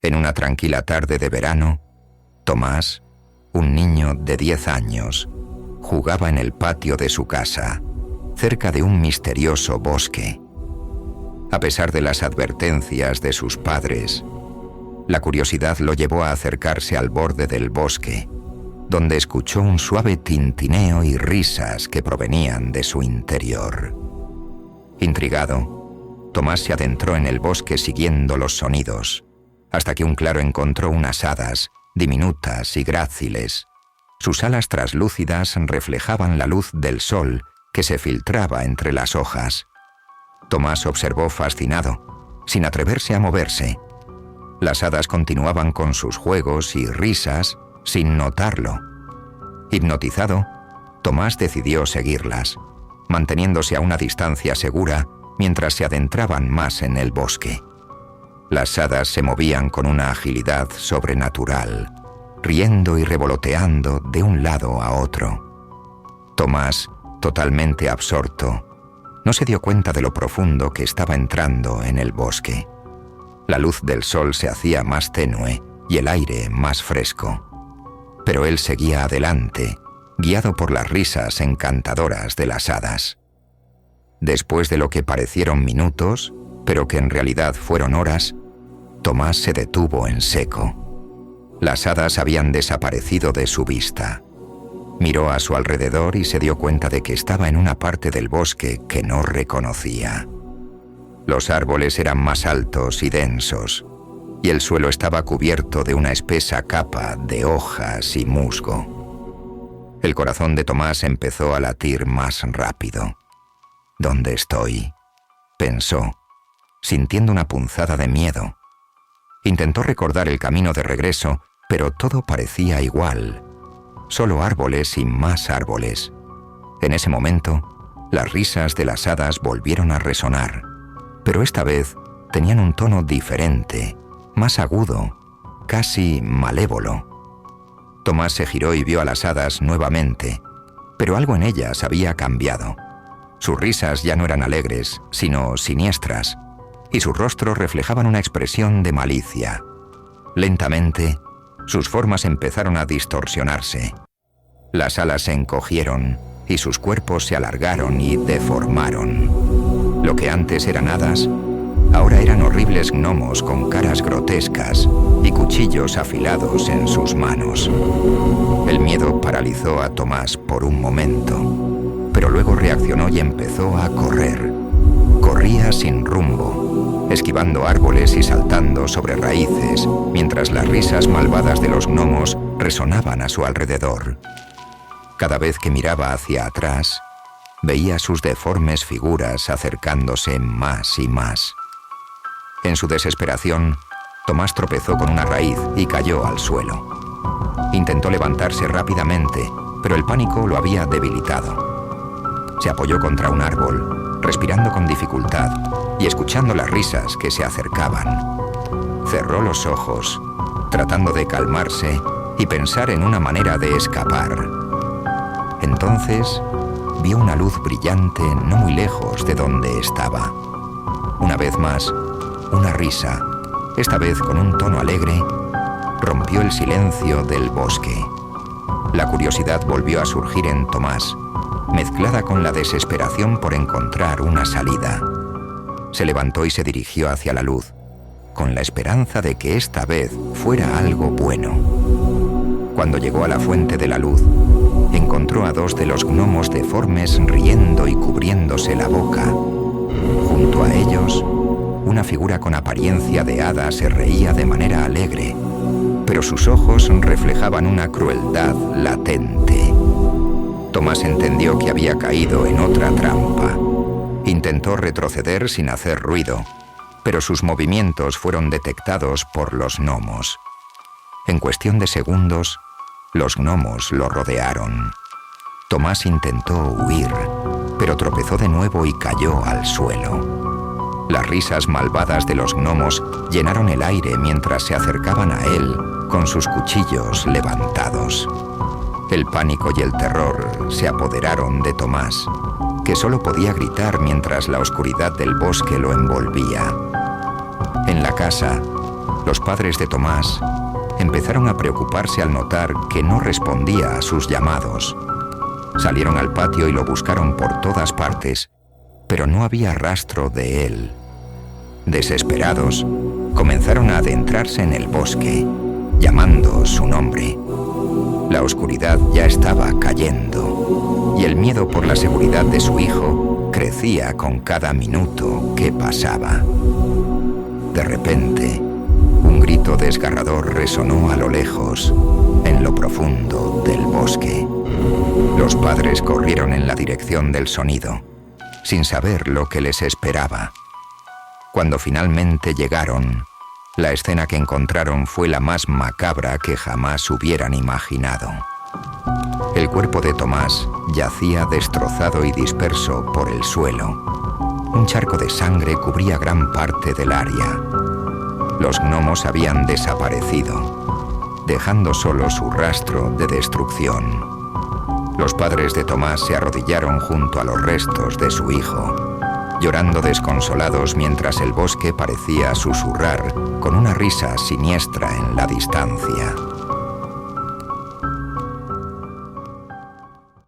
En una tranquila tarde de verano, Tomás, un niño de 10 años, jugaba en el patio de su casa, cerca de un misterioso bosque. A pesar de las advertencias de sus padres, la curiosidad lo llevó a acercarse al borde del bosque, donde escuchó un suave tintineo y risas que provenían de su interior. Intrigado, Tomás se adentró en el bosque siguiendo los sonidos, hasta que un claro encontró unas hadas, diminutas y gráciles. Sus alas traslúcidas reflejaban la luz del sol que se filtraba entre las hojas. Tomás observó fascinado, sin atreverse a moverse. Las hadas continuaban con sus juegos y risas sin notarlo. Hipnotizado, Tomás decidió seguirlas, manteniéndose a una distancia segura mientras se adentraban más en el bosque. Las hadas se movían con una agilidad sobrenatural, riendo y revoloteando de un lado a otro. Tomás, totalmente absorto, no se dio cuenta de lo profundo que estaba entrando en el bosque. La luz del sol se hacía más tenue y el aire más fresco. Pero él seguía adelante, guiado por las risas encantadoras de las hadas. Después de lo que parecieron minutos, pero que en realidad fueron horas, Tomás se detuvo en seco. Las hadas habían desaparecido de su vista. Miró a su alrededor y se dio cuenta de que estaba en una parte del bosque que no reconocía. Los árboles eran más altos y densos, y el suelo estaba cubierto de una espesa capa de hojas y musgo. El corazón de Tomás empezó a latir más rápido. ¿Dónde estoy?, pensó, sintiendo una punzada de miedo. Intentó recordar el camino de regreso, pero todo parecía igual. Solo árboles y más árboles. En ese momento, las risas de las hadas volvieron a resonar, pero esta vez tenían un tono diferente, más agudo, casi malévolo. Tomás se giró y vio a las hadas nuevamente, pero algo en ellas había cambiado. Sus risas ya no eran alegres, sino siniestras, y sus rostros reflejaban una expresión de malicia. Lentamente, sus formas empezaron a distorsionarse. Las alas se encogieron y sus cuerpos se alargaron y deformaron. Lo que antes eran hadas, ahora eran horribles gnomos con caras grotescas y cuchillos afilados en sus manos. El miedo paralizó a Tomás por un momento, pero luego reaccionó y empezó a correr. Corría sin rumbo, esquivando árboles y saltando sobre raíces, mientras las risas malvadas de los gnomos resonaban a su alrededor. Cada vez que miraba hacia atrás, veía sus deformes figuras acercándose más y más. En su desesperación, Tomás tropezó con una raíz y cayó al suelo. Intentó levantarse rápidamente, pero el pánico lo había debilitado. Se apoyó contra un árbol, respirando con dificultad y escuchando las risas que se acercaban. Cerró los ojos, tratando de calmarse y pensar en una manera de escapar. Entonces, vio una luz brillante no muy lejos de donde estaba. Una vez más, una risa, esta vez con un tono alegre, rompió el silencio del bosque. La curiosidad volvió a surgir en Tomás, mezclada con la desesperación por encontrar una salida. Se levantó y se dirigió hacia la luz, con la esperanza de que esta vez fuera algo bueno. Cuando llegó a la fuente de la luz, encontró a dos de los gnomos deformes riendo y cubriéndose la boca. Junto a ellos, una figura con apariencia de hada se reía de manera alegre, pero sus ojos reflejaban una crueldad latente. Tomás entendió que había caído en otra trampa. Intentó retroceder sin hacer ruido, pero sus movimientos fueron detectados por los gnomos. En cuestión de segundos, los gnomos lo rodearon. Tomás intentó huir, pero tropezó de nuevo y cayó al suelo. Las risas malvadas de los gnomos llenaron el aire mientras se acercaban a él con sus cuchillos levantados. El pánico y el terror se apoderaron de Tomás, que solo podía gritar mientras la oscuridad del bosque lo envolvía. En la casa, Los padres de Tomás empezaron a preocuparse al notar que no respondía a sus llamados. Salieron al patio y lo buscaron por todas partes, pero no había rastro de él. Desesperados, comenzaron a adentrarse en el bosque, llamando su nombre. La oscuridad ya estaba cayendo, y el miedo por la seguridad de su hijo crecía con cada minuto que pasaba. De repente, un grito desgarrador resonó a lo lejos, en lo profundo del bosque. Los padres corrieron en la dirección del sonido, sin saber lo que les esperaba. Cuando finalmente llegaron, la escena que encontraron fue la más macabra que jamás hubieran imaginado. El cuerpo de Tomás yacía destrozado y disperso por el suelo. Un charco de sangre cubría gran parte del área. Los gnomos habían desaparecido, dejando solo su rastro de destrucción. Los padres de Tomás se arrodillaron junto a los restos de su hijo, llorando desconsolados mientras el bosque parecía susurrar con una risa siniestra en la distancia.